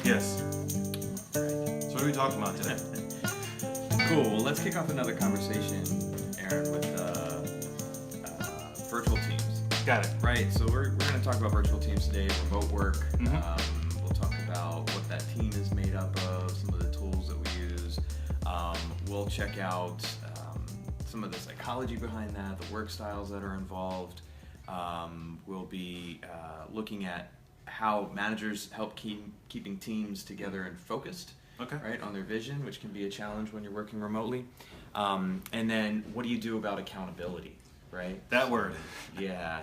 Yes. So what are we talking about today? Cool. Well, let's kick off another conversation, Aaron, with virtual teams. Got it. Right. So we're going to talk about virtual teams today, remote work. Mhm. We'll talk about what that team is made up of, some of the tools that we use. We'll check out some of the psychology behind that, the work styles that are involved. We'll be looking at how managers help keeping teams together and focused. Okay. Right, on their vision, which can be a challenge when you're working remotely. And then what do you do about accountability, right? That word. Yeah.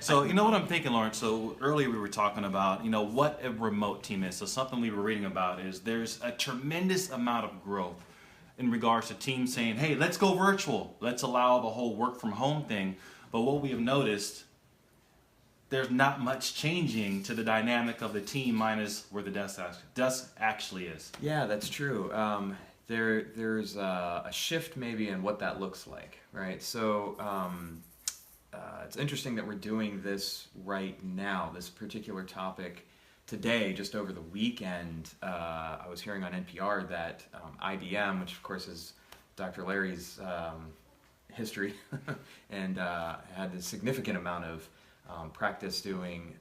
So you know what I'm thinking, Lawrence? So earlier we were talking about, what a remote team is. So something we were reading about is there's a tremendous amount of growth in regards to teams saying, hey, let's go virtual. Let's allow the whole work from home thing. But what we have noticed, there's not much changing to the dynamic of the team minus where the desk actually is. Yeah, that's true. There's a shift maybe in what that looks like, right? So it's interesting that we're doing this right now, this particular topic today, just over the weekend. I was hearing on NPR that IBM, which of course is Dr. Larry's history, and had a significant amount of practice doing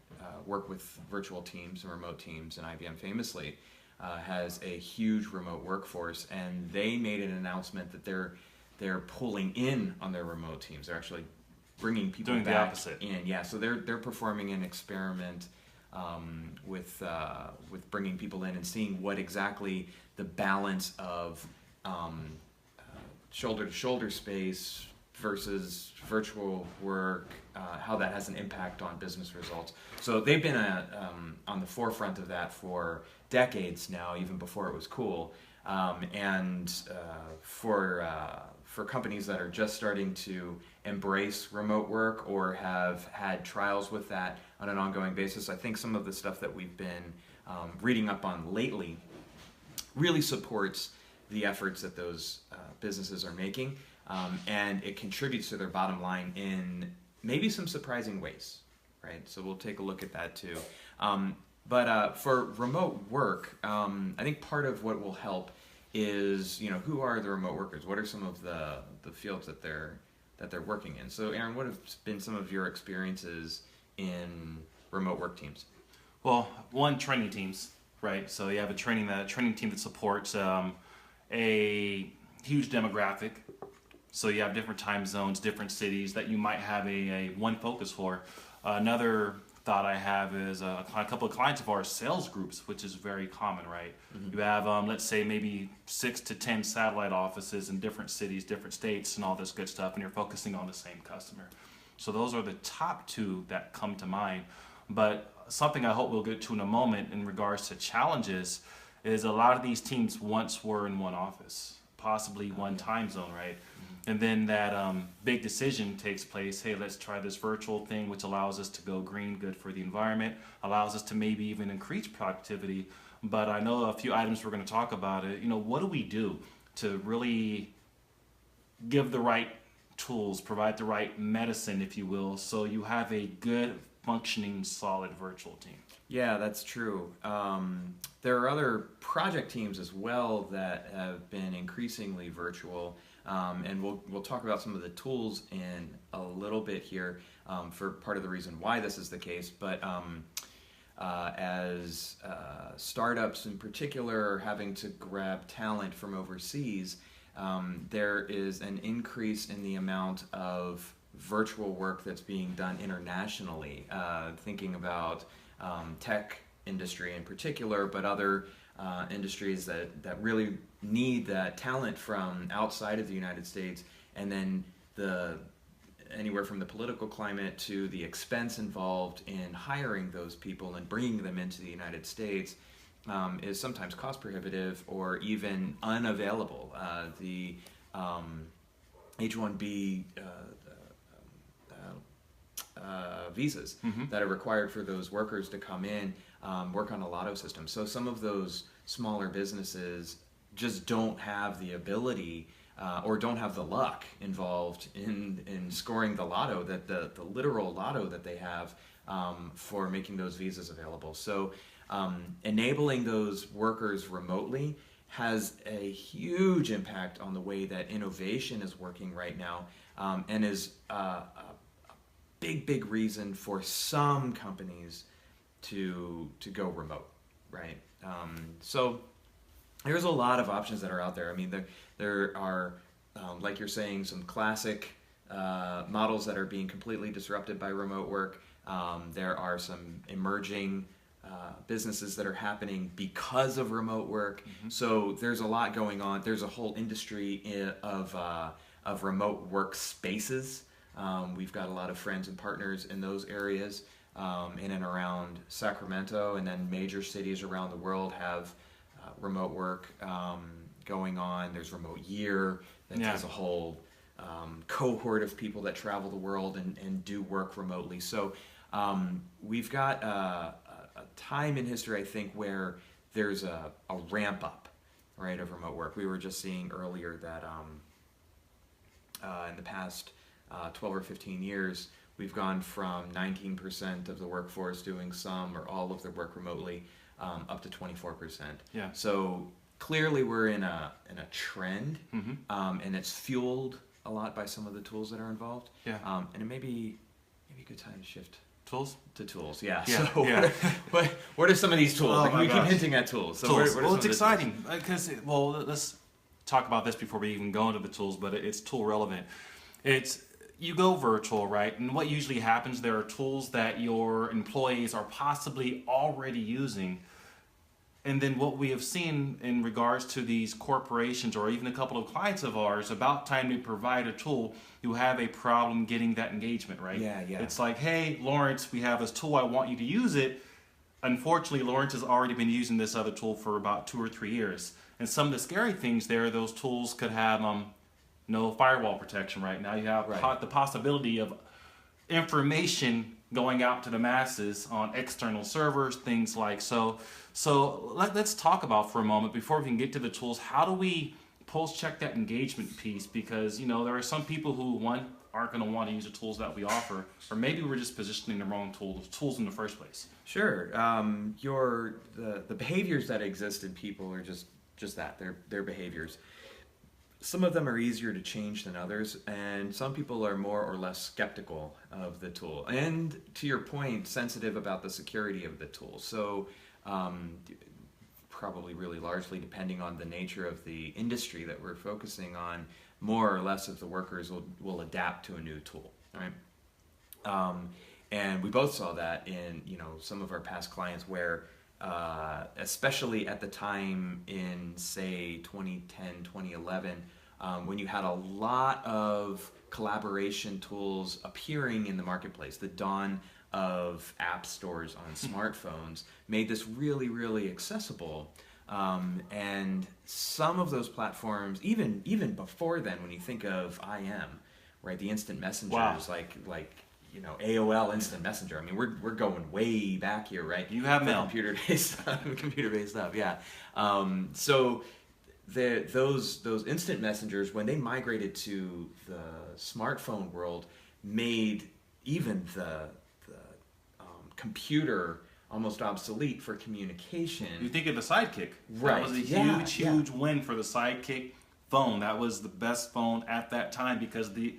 work with virtual teams and remote teams, and IBM famously has a huge remote workforce, and they made an announcement that they're pulling in on their remote teams. They're actually bringing people doing back the opposite. in. Yeah, so they're performing an experiment with bringing people in and seeing what exactly the balance of shoulder to shoulder space versus virtual work, how that has an impact on business results. So they've been on the forefront of that for decades now, even before it was cool. And for companies that are just starting to embrace remote work or have had trials with that on an ongoing basis, I think some of the stuff that we've been reading up on lately really supports the efforts that those businesses are making. And it contributes to their bottom line in maybe some surprising ways, right? So we'll take a look at that too. But for remote work, I think part of what will help is, who are the remote workers? What are some of the fields that they're working in? So Aaron, what have been some of your experiences in remote work teams? Well, one, training teams, right? So you have a training team that supports a huge demographic. So you have different time zones, different cities that you might have a one focus for. Another thought I have is a couple of clients of ours, sales groups, which is very common, right? Mm-hmm. You have, let's say, maybe 6 to 10 satellite offices in different cities, different states, and all this good stuff, and you're focusing on the same customer. So those are the top two that come to mind. But something I hope we'll get to in a moment in regards to challenges is a lot of these teams once were in one office, possibly one time zone, right? And then that big decision takes place, hey, let's try this virtual thing, which allows us to go green, good for the environment, allows us to maybe even increase productivity. But I know a few items we're going to talk about it. What do we do to really give the right tools, provide the right medicine, if you will, so you have a good, functioning, solid virtual team? Yeah, that's true. There are other project teams as well that have been increasingly virtual. And we'll talk about some of the tools in a little bit here for part of the reason why this is the case. But as startups in particular are having to grab talent from overseas, there is an increase in the amount of virtual work that's being done internationally. Thinking about tech industry in particular, but other industries that really need that talent from outside of the United States, and then anywhere from the political climate to the expense involved in hiring those people and bringing them into the United States is sometimes cost prohibitive or even unavailable. The H-1B visas that are required for those workers to come in work on a lotto system. So some of those smaller businesses just don't have the ability or don't have the luck involved in scoring the lotto, that the literal lotto that they have for making those visas available. So Enabling those workers remotely has a huge impact on the way that innovation is working right now, and is a big reason for some companies to go remote, right? So there's a lot of options that are out there. I mean, there are, like you're saying, some classic models that are being completely disrupted by remote work. There are some emerging businesses that are happening because of remote work. So there's a lot going on. There's a whole industry of remote work spaces. We've got a lot of friends and partners in those areas, in and around Sacramento, and then major cities around the world have remote work going on. There's Remote Year that has a whole cohort of people that travel the world and do work remotely. So we've got a time in history, I think, where there's a ramp up, right, of remote work. We were just seeing earlier that in the past 12 or 15 years, we've gone from 19% of the workforce doing some or all of their work remotely, up to 24%. Yeah. So clearly we're in a trend, and it's fueled a lot by some of the tools that are involved. Yeah. And it may be a good time to shift Tools? to tools. Yeah. Yeah, So yeah. what are some of these tools? Oh Like, my we keep gosh. hinting at tools. So Tools. what are some Well, of it's the exciting because, let's talk about this before we even go into the tools, but it's tool relevant. You go virtual, right? And what usually happens, there are tools that your employees are possibly already using. And then what we have seen in regards to these corporations or even a couple of clients of ours, about time to provide a tool, you have a problem getting that engagement, right? Yeah. It's like, hey, Lawrence, we have this tool, I want you to use it. Unfortunately, Lawrence has already been using this other tool for about 2 or 3 years. And some of the scary things there, those tools could have no firewall protection right now. You have the possibility of information going out to the masses on external servers, things like so. So let's talk about for a moment, before we can get to the tools, how do we pulse check that engagement piece? Because there are some people who aren't going to want to use the tools that we offer, or maybe we're just positioning the wrong tools in the first place. Sure. The behaviors that exist in people are just that. They're behaviors. Some of them are easier to change than others, and some people are more or less skeptical of the tool. And to your point, sensitive about the security of the tool. So probably really largely depending on the nature of the industry that we're focusing on, more or less of the workers will adapt to a new tool, right? And we both saw that in some of our past clients where especially at the time in, say, 2010, 2011, when you had a lot of collaboration tools appearing in the marketplace. The dawn of app stores on smartphones made this really, really accessible. And some of those platforms, even before then, when you think of IM, right, the instant messengers, like AOL Instant Messenger. I mean, we're going way back here, right? You have mail. Computer-based stuff, yeah. So those instant messengers, when they migrated to the smartphone world, made even the computer almost obsolete for communication. You think of the Sidekick. Right. That was a huge win for the Sidekick phone. That was the best phone at that time because the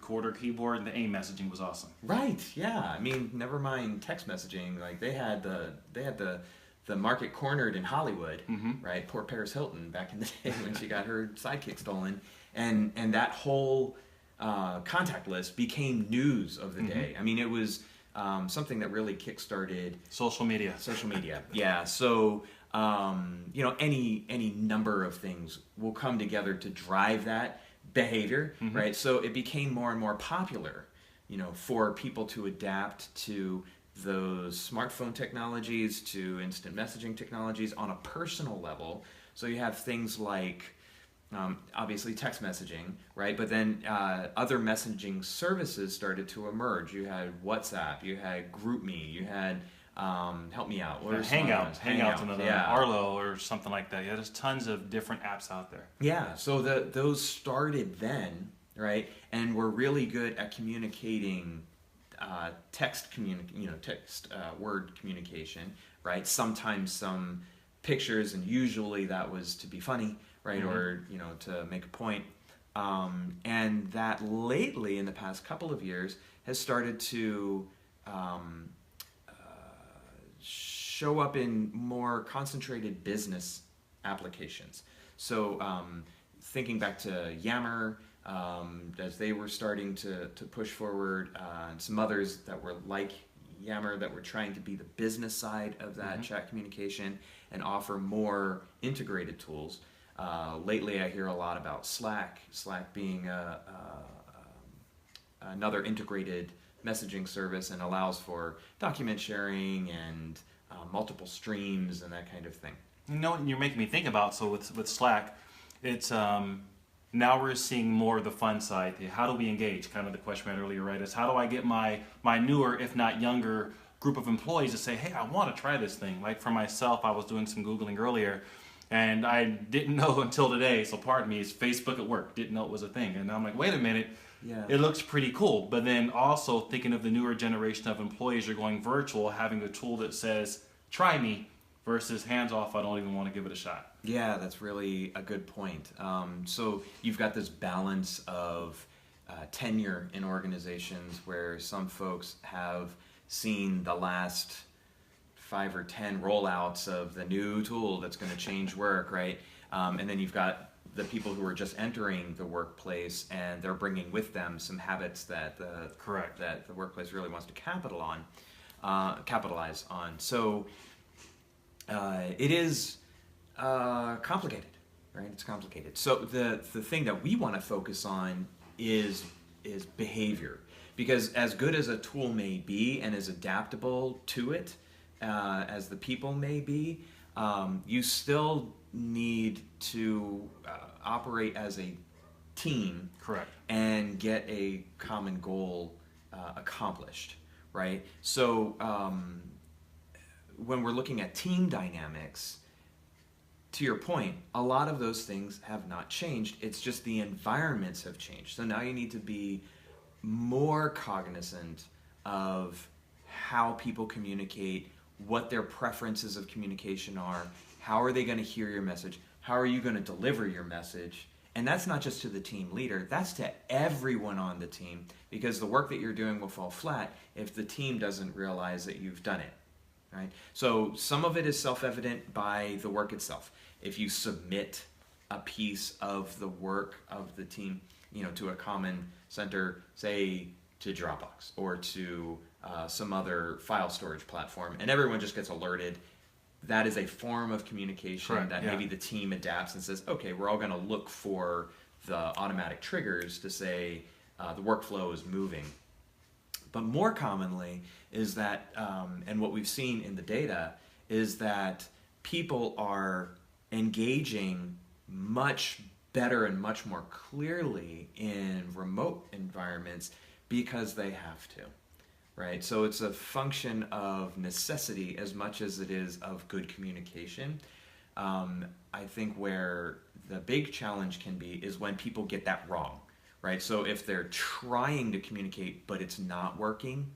quarter keyboard and the AIM messaging was awesome. Right. Yeah. I mean, never mind text messaging. Like they had the market cornered in Hollywood, right? Poor Paris Hilton back in the day when she got her Sidekick stolen, and that whole contact list became news of the day. I mean, it was something that really kickstarted social media. Yeah. So any number of things will come together to drive that behavior, right? So it became more and more popular, for people to adapt to those smartphone technologies, to instant messaging technologies on a personal level. So you have things like, obviously text messaging, right? But then other messaging services started to emerge. You had WhatsApp, you had GroupMe, you had help me out. What are Hangout, another yeah. Arlo or something like that. Yeah, there's tons of different apps out there. Yeah, so those started then, right? And were really good at communicating text word communication, right? Sometimes some pictures, and usually that was to be funny, right? Mhm. Or, to make a point. And that lately, in the past couple of years, has started to um, show up in more concentrated business applications. So thinking back to Yammer, as they were starting to push forward, and some others that were like Yammer that were trying to be the business side of that chat communication and offer more integrated tools. Lately, I hear a lot about Slack. Slack being another integrated messaging service and allows for document sharing and multiple streams and that kind of thing. You know what you're making me think about? So with Slack, it's now we're seeing more of the fun side. How do we engage? Kind of the question I had earlier, right? Is how do I get my newer, if not younger, group of employees to say, hey, I want to try this thing. Like for myself, I was doing some Googling earlier, and I didn't know until today, so pardon me, it's Facebook at work. Didn't know it was a thing. And I'm like, wait a minute, it looks pretty cool. But then also thinking of the newer generation of employees are going virtual, having a tool that says, try me, versus hands off, I don't even want to give it a shot. Yeah, that's really a good point. So you've got this balance of tenure in organizations where some folks have seen the last 5 or 10 rollouts of the new tool that's going to change work, right? And then you've got the people who are just entering the workplace and they're bringing with them some habits that the workplace really wants to capitalize on. So it is complicated, right? It's complicated. So the thing that we want to focus on is behavior, because as good as a tool may be and as adaptable to it as the people may be, you still need to operate as a team, Correct, and get a common goal accomplished, right? So when we're looking at team dynamics, to your point, a lot of those things have not changed. It's just the environments have changed. So now you need to be more cognizant of how people communicate, what their preferences of communication are, how are they going to hear your message, how are you going to deliver your message. And that's not just to the team leader, that's to everyone on the team, because the work that you're doing will fall flat if the team doesn't realize that you've done it. Right? So some of it is self-evident by the work itself. If you submit a piece of the work of the team, to a common center, say to Dropbox or to some other file storage platform, and everyone just gets alerted, that is a form of communication maybe the team adapts and says, okay, we're all going to look for the automatic triggers to say the workflow is moving. But more commonly is that, and what we've seen in the data, is that people are engaging much better and much more clearly in remote environments because they have to, right? So it's a function of necessity as much as it is of good communication. I think where the big challenge can be is when people get that wrong. Right, so if they're trying to communicate but it's not working,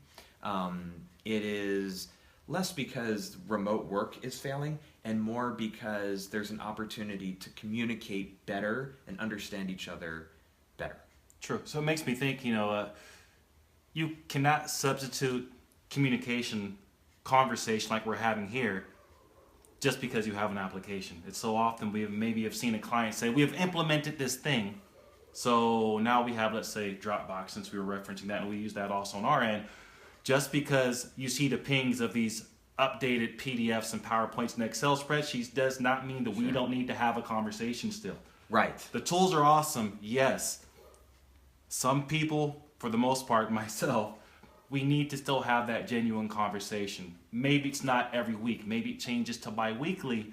it is less because remote work is failing and more because there's an opportunity to communicate better and understand each other better. True. So it makes me think, you cannot substitute communication, conversation like we're having here, just because you have an application. It's so often we maybe have seen a client say, we have implemented this thing, so now we have, let's say, Dropbox, since we were referencing that, and we use that also on our end. Just because you see the pings of these updated PDFs and PowerPoints and Excel spreadsheets does not mean that we don't need to have a conversation still. Right. The tools are awesome, yes. Some people, for the most part, myself, we need to still have that genuine conversation. Maybe it's not every week. Maybe it changes to bi-weekly.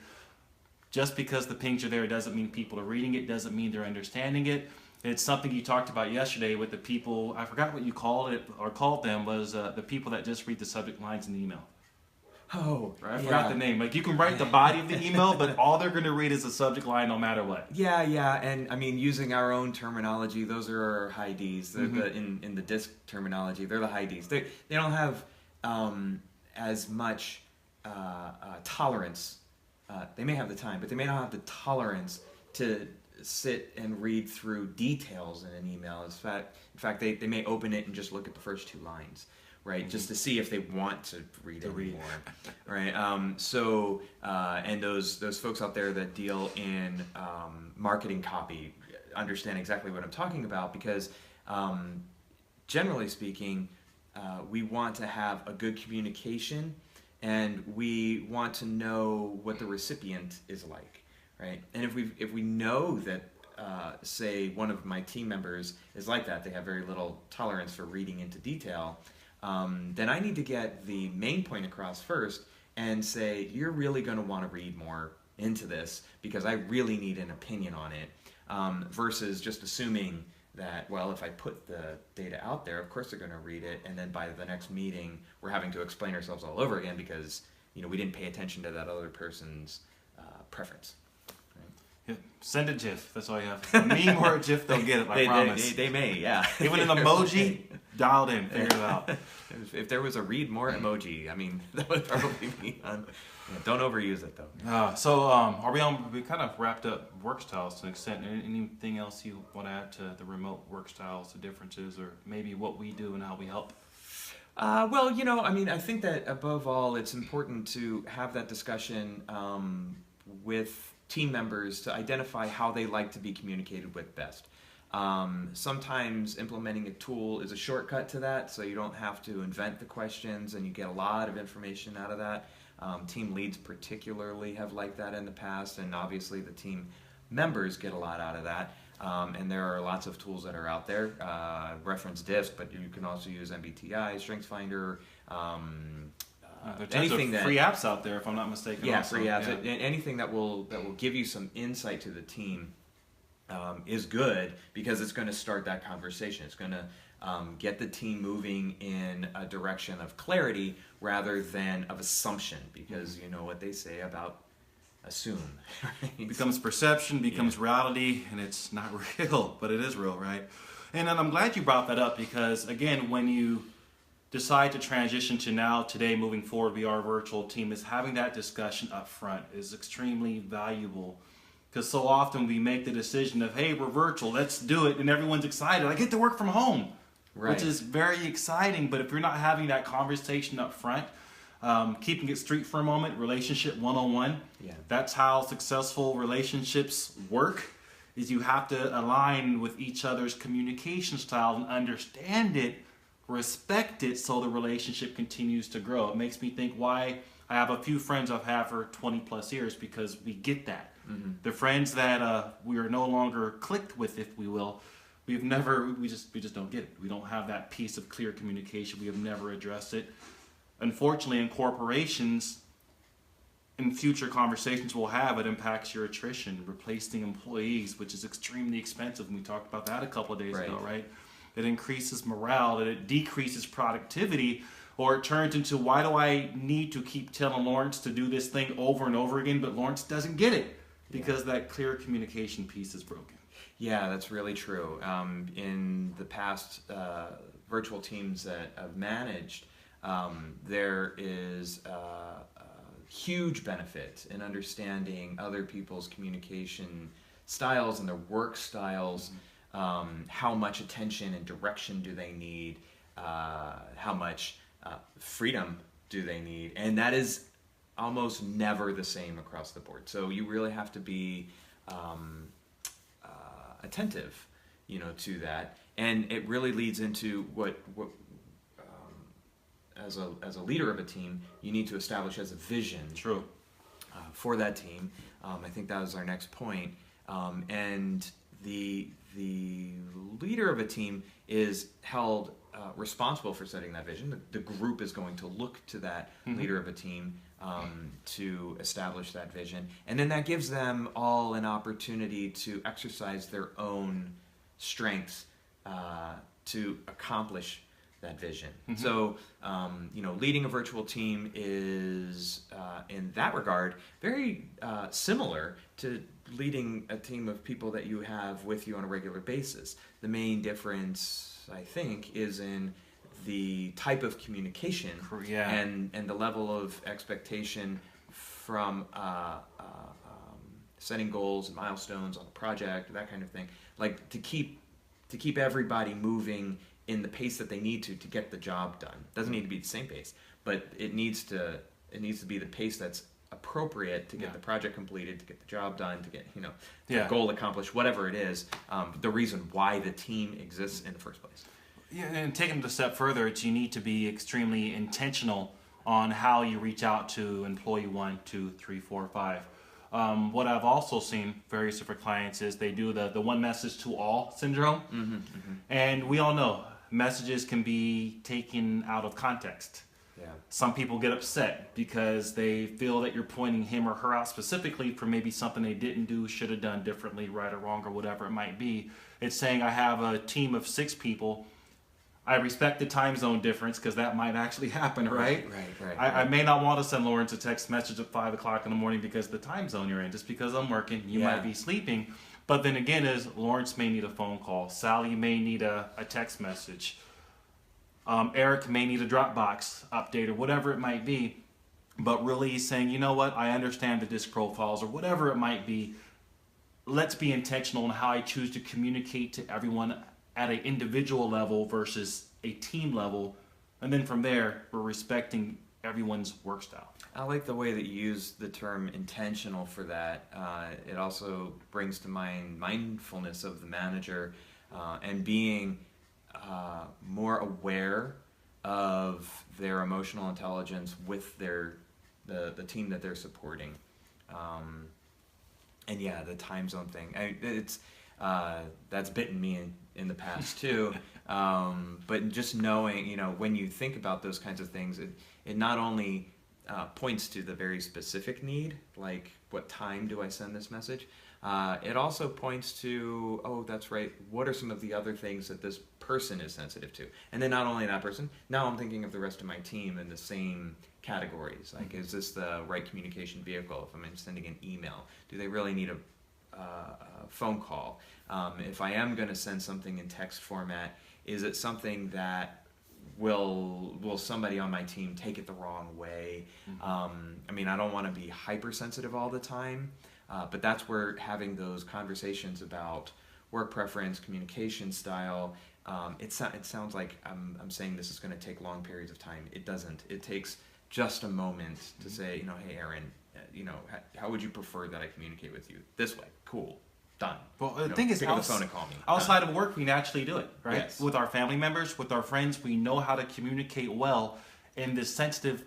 Just because the pings are there doesn't mean people are reading it, doesn't mean they're understanding it. It's something you talked about yesterday with the people, I forgot what you called it or called them, was the people that just read the subject lines in the email. Oh, right? I forgot the name. Like, you can write the body of the email, but all they're going to read is the subject line no matter what. Yeah, and I mean, using our own terminology, those are our high Ds. They're in the DISC terminology, they're the high Ds. They don't have as much tolerance. They may have the time, but they may not have the tolerance to sit and read through details in an email. In fact, they may open it and just look at the first 2 lines, right? Mm-hmm. Just to see if they want to read it more, right? And those folks out there that deal in marketing copy understand exactly what I'm talking about, because generally speaking, we want to have a good communication, and we want to know what the recipient is like. Right, and if we know that, say, one of my team members is like that, they have very little tolerance for reading into detail, then I need to get the main point across first and say, you're really going to want to read more into this because I really need an opinion on it, versus just assuming that, well, if I put the data out there, of course they're going to read it, and then by the next meeting we're having to explain ourselves all over again because we didn't pay attention to that other person's preference. Yeah, send a GIF. That's all you have. A meme or a GIF, they'll get it. I promise. They may, yeah. Even an emoji, dialed in, figure it out. If there was a read more emoji, that would probably be on. Yeah, don't overuse it though. Are we on? We kind of wrapped up work styles to an extent. Anything else you want to add to the remote work styles, the differences, or maybe what we do and how we help? I think that above all, it's important to have that discussion with team members to identify how they like to be communicated with best. Sometimes implementing a tool is a shortcut to that, so you don't have to invent the questions and you get a lot of information out of that. Team leads particularly have liked that in the past, and obviously the team members get a lot out of that. And there are lots of tools that are out there. Reference Diffs, but you can also use MBTI, StrengthsFinder, anything that free apps out there, if I'm not mistaken. Yeah, also. Free apps. Yeah. Anything that will give you some insight to the team is good, because it's going to start that conversation. It's going to get the team moving in a direction of clarity rather than of assumption, because you know what they say about assume. Right? Becomes perception, becomes reality, and it's not real, but it is real, right? And I'm glad you brought that up, because again, when you decide to transition to now, today, moving forward, we are a virtual team, is having that discussion up front is extremely valuable, because so often we make the decision of, hey, we're virtual, let's do it, and everyone's excited. I get to work from home, right, which is very exciting. But if you're not having that conversation up front, keeping it street for a moment, relationship one-on-one, that's how successful relationships work, is you have to align with each other's communication style and understand it, respect it, so the relationship continues to grow. It makes me think why I have a few friends I've had for 20 plus years, because we get that. Mm-hmm. The friends that we are no longer clicked with, if we will, we just don't get it. We don't have that piece of clear communication. We have never addressed it. Unfortunately, in corporations, in future conversations we'll have, it impacts your attrition, replacing employees, which is extremely expensive. And we talked about that a couple of days ago, right? It increases morale, that it decreases productivity, or it turns into, why do I need to keep telling Lawrence to do this thing over and over again, but Lawrence doesn't get it, because that clear communication piece is broken. Yeah, that's really true. In the past virtual teams that I've managed, there is a huge benefit in understanding other people's communication styles and their work styles. How much attention and direction do they need? How much freedom do they need? And that is almost never the same across the board. So you really have to be attentive, to that. And it really leads into what as a leader of a team, you need to establish as a vision. True. For that team. I think that was our next point. And the leader of a team is held responsible for setting that vision. The group is going to look to that leader of a team to establish that vision. And then that gives them all an opportunity to exercise their own strengths to accomplish that vision. So, leading a virtual team is, in that regard, very similar to leading a team of people that you have with you on a regular basis. The main difference, I think, is in the type of communication Yeah. and the level of expectation from setting goals and milestones on a project, that kind of thing, like to keep everybody moving in the pace that they need to get the job done. Doesn't need to be the same pace, but it needs to be the pace that's appropriate to get the project completed, to get the job done, to get the goal accomplished, whatever it is. The reason why the team exists in the first place. Yeah, and taking it a step further, you need to be extremely intentional on how you reach out to employee 1, 2, 3, 4, 5. What I've also seen various different clients is they do the one message to all syndrome. And we all know messages can be taken out of context. Yeah. Some people get upset because they feel that you're pointing him or her out specifically for maybe something they didn't do, should have done differently, right or wrong, or whatever it might be. It's saying I have a team of 6 people. I respect the time zone difference because that might actually happen, right? Right. I may not want to send Lawrence a text message at 5 o'clock in the morning because of the time zone you're in, just because I'm working. You might be sleeping. But then again, Lawrence may need a phone call. Sally may need a text message. Eric may need a Dropbox update or whatever it might be. But really he's saying, you know what, I understand the disk profiles or whatever it might be. Let's be intentional in how I choose to communicate to everyone at an individual level versus a team level. And then from there, we're respecting everyone's work style. I like the way that you use the term intentional for that. It also brings to mind mindfulness of the manager and being more aware of their emotional intelligence with the team that they're supporting. And yeah, the time zone thing. That's bitten me in the past too. But just knowing, when you think about those kinds of things, it not only points to the very specific need, like what time do I send this message? It also points to, oh, that's right, what are some of the other things that this person is sensitive to? And then not only that person, now I'm thinking of the rest of my team in the same categories. Like, is this the right communication vehicle? If I'm sending an email, do they really need a phone call? If I am going to send something in text format, is it something that will somebody on my team take it the wrong way? I don't want to be hypersensitive all the time, but that's where having those conversations about work preference, communication style, it sounds like I'm saying this is going to take long periods of time. It doesn't. It takes just a moment to say, hey, Aaron, how would you prefer that I communicate with you? This way. Cool. Done. Well, the thing is, pick up the phone and call me. Outside of work, we naturally do it, right? Yes. With our family members, with our friends, we know how to communicate well. And the sensitive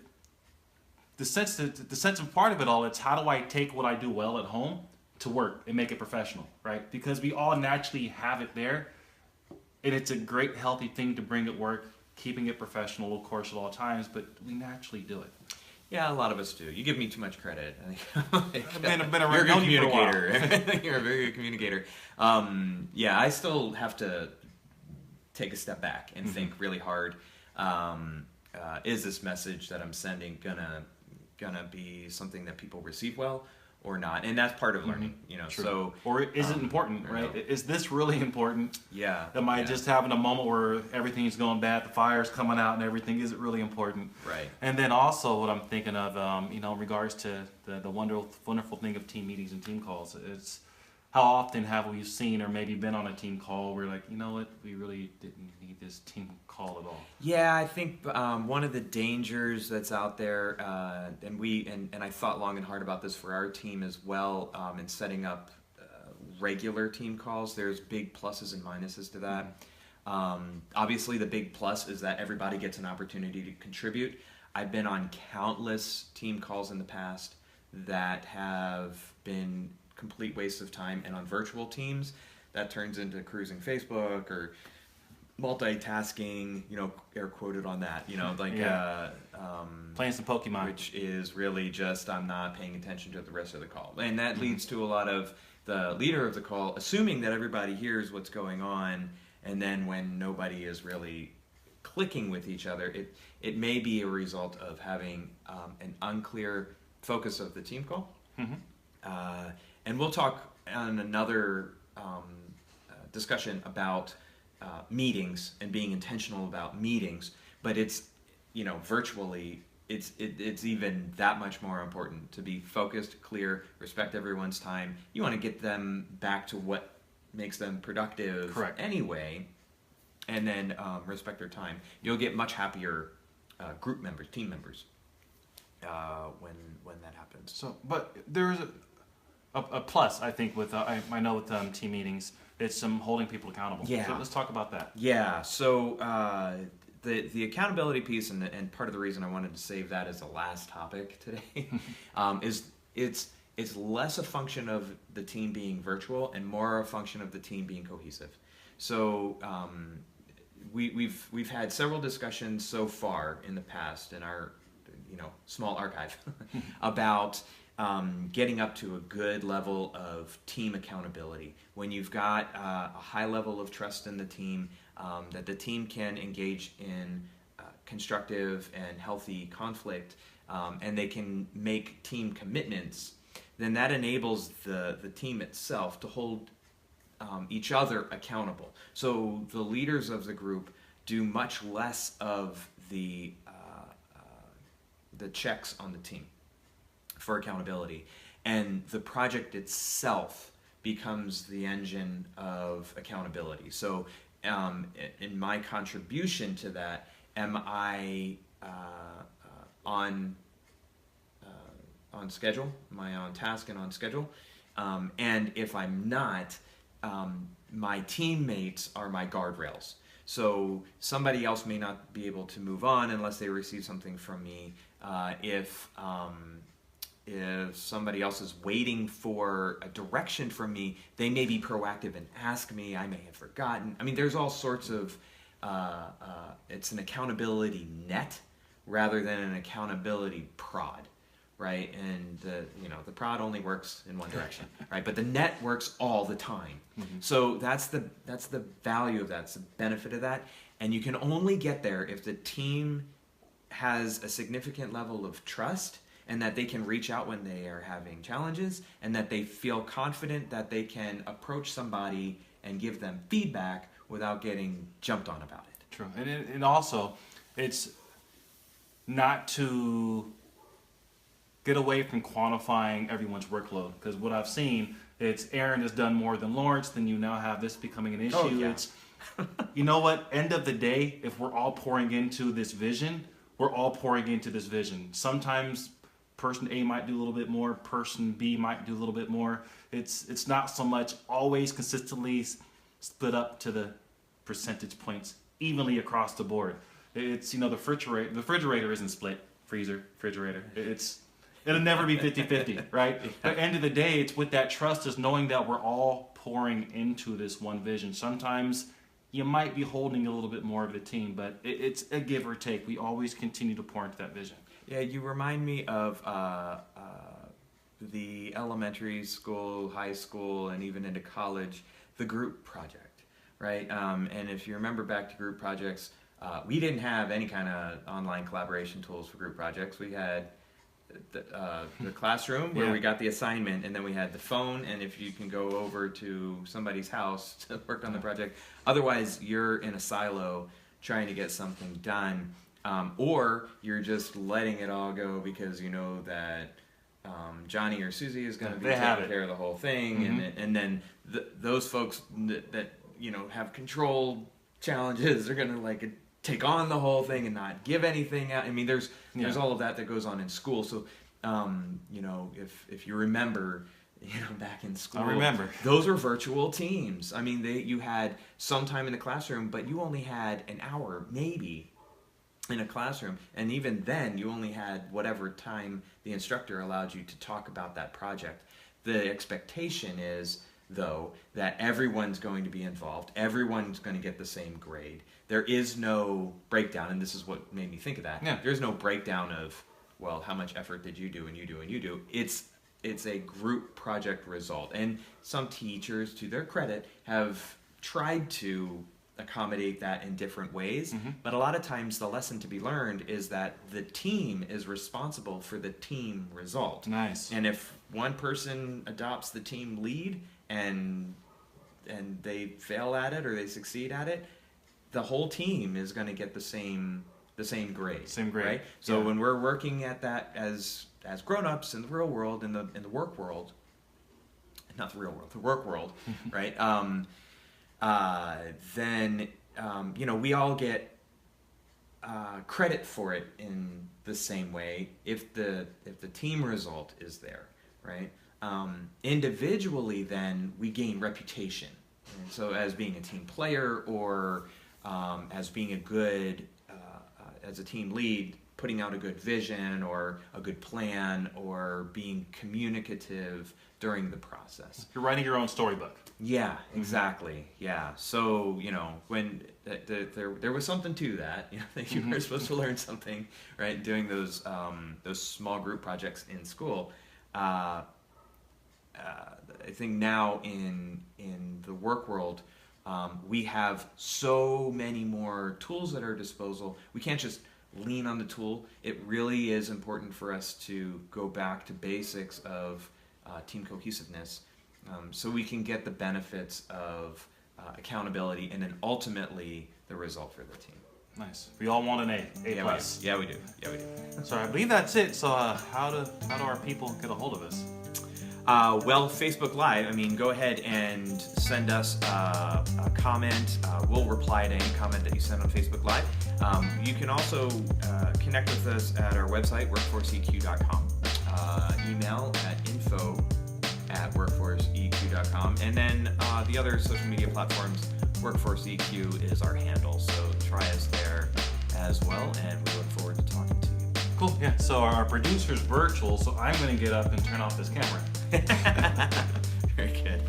part of it all, it's how do I take what I do well at home to work and make it professional, right? Because we all naturally have it there, and it's a great, healthy thing to bring at work, keeping it professional, of course, at all times, but we naturally do it. Yeah, a lot of us do. You give me too much credit. I've been around. You're a good communicator. You're a very good communicator. I still have to take a step back and think really hard. Is this message that I'm sending gonna be something that people receive well or not? And that's part of learning, True. So, or is it important, right? Is this really important? Yeah. Am I just having a moment where everything's going bad, the fire's coming out and everything? Is it really important? Right. And then also what I'm thinking of, in regards to the wonderful thing of team meetings and team calls, it's how often have we seen or maybe been on a team call where like, you know what, we really didn't need this team call at all. Yeah, I think one of the dangers that's out there, and I thought long and hard about this for our team as well, in setting up regular team calls. There's big pluses and minuses to that. Obviously, the big plus is that everybody gets an opportunity to contribute. I've been on countless team calls in the past that have been complete waste of time, and on virtual teams that turns into cruising Facebook or multitasking, air quoted on that, playing some Pokemon, which is really just I'm not paying attention to the rest of the call, and that leads to a lot of the leader of the call assuming that everybody hears what's going on, and then when nobody is really clicking with each other, it may be a result of having an unclear focus of the team call. And we'll talk on another discussion about meetings and being intentional about meetings. but it's, virtually, it's even that much more important to be focused, clear, respect everyone's time. You want to get them back to what makes them productive Correct. anyway, and then respect their time. You'll get much happier group members, team members, when that happens. So, but there's a plus, I think, with I know with team meetings, it's holding people accountable. Yeah. So let's talk about that. Yeah. So the accountability piece, and part of the reason I wanted to save that as the last topic today, is it's less a function of the team being virtual and more a function of the team being cohesive. So we've had several discussions so far in the past in our small archive about getting up to a good level of team accountability. When you've got a high level of trust in the team, that the team can engage in constructive and healthy conflict, and they can make team commitments, then that enables the team itself to hold each other accountable. So the leaders of the group do much less of the checks on the team for accountability, and the project itself becomes the engine of accountability. So in my contribution to that, am I on schedule? Am I on task and on schedule? And if I'm not, my teammates are my guardrails. So somebody else may not be able to move on unless they receive something from me. If somebody else is waiting for a direction from me, they may be proactive and ask me. I may have forgotten. I mean, there's all sorts of, it's an accountability net rather than an accountability prod, right? And the prod only works in one direction, right? But the net works all the time. Mm-hmm. So that's the value of that, it's the benefit of that. And you can only get there if the team has a significant level of trust, and that they can reach out when they are having challenges, and that they feel confident that they can approach somebody and give them feedback without getting jumped on about it. True. And also, it's not to get away from quantifying everyone's workload, because what I've seen, it's Aaron has done more than Lawrence, then you now have this becoming an issue. Oh, yeah. It's, you know what, end of the day, if we're all pouring into this vision, we're all pouring into this vision. Sometimes person A might do a little bit more, person B might do a little bit more. It's not so much always consistently split up to the percentage points evenly across the board. It's, the refrigerator isn't split, freezer, refrigerator. It'll never be 50-50, right? At the end of the day, it's with that trust, is knowing that we're all pouring into this one vision. Sometimes you might be holding a little bit more of the team, but it's a give or take. We always continue to pour into that vision. Yeah, you remind me of the elementary school, high school, and even into college, the group project, right? And if you remember back to group projects, we didn't have any kind of online collaboration tools for group projects. We had the classroom where we got the assignment, and then we had the phone, and if you can go over to somebody's house to work on the project. Otherwise, you're in a silo trying to get something done. Or you're just letting it all go because you know that Johnny or Susie is going to be taking care of the whole thing, mm-hmm. and then those folks that have control challenges are going to take on the whole thing and not give anything out. I mean, there's all of that goes on in school. So if you remember, back in school, I remember those were virtual teams. I mean, you had some time in the classroom, but you only had an hour maybe in a classroom, and even then you only had whatever time the instructor allowed you to talk about that project. The expectation is, though, that everyone's going to be involved, everyone's going to get the same grade. There is no breakdown, and this is what made me think of that. Yeah. There's no breakdown of, well, how much effort did you do and you do and you do. It's a group project result, and some teachers, to their credit, have tried to accommodate that in different ways, mm-hmm. but a lot of times the lesson to be learned is that the team is responsible for the team result. Nice. And if one person adopts the team lead and they fail at it or they succeed at it, the whole team is going to get the same the same grade. Same grade. Right? So Yeah. when we're working at that as grown-ups in the real world, in the work world, not the real world, the work world, right? Then we all get credit for it in the same way if the team result is there, right? Individually, then we gain reputation. And so as being a team player or as being a good as a team lead, putting out a good vision or a good plan or being communicative during the process. You're writing your own storybook. Yeah, exactly. Yeah. So, when there was something to that, that you were supposed to learn something, right? Doing those small group projects in school. I think now in the work world, we have so many more tools at our disposal. We can't just lean on the tool. It really is important for us to go back to basics of team cohesiveness, so we can get the benefits of accountability and then ultimately the result for the team. Nice. We all want an A Yeah, plus. we do. So I believe that's it. So how do our people get a hold of us? Well, Facebook Live, go ahead and send us a comment. We'll reply to any comment that you send on Facebook Live. You can also connect with us at our website, workforceeq.com. Email at info@workforceeq.com. And then the other social media platforms, WorkforceEQ is our handle. So try us there as well, and we look forward to talking to you. Cool. Yeah. So our producer's virtual, so I'm going to get up and turn off this camera. Very good.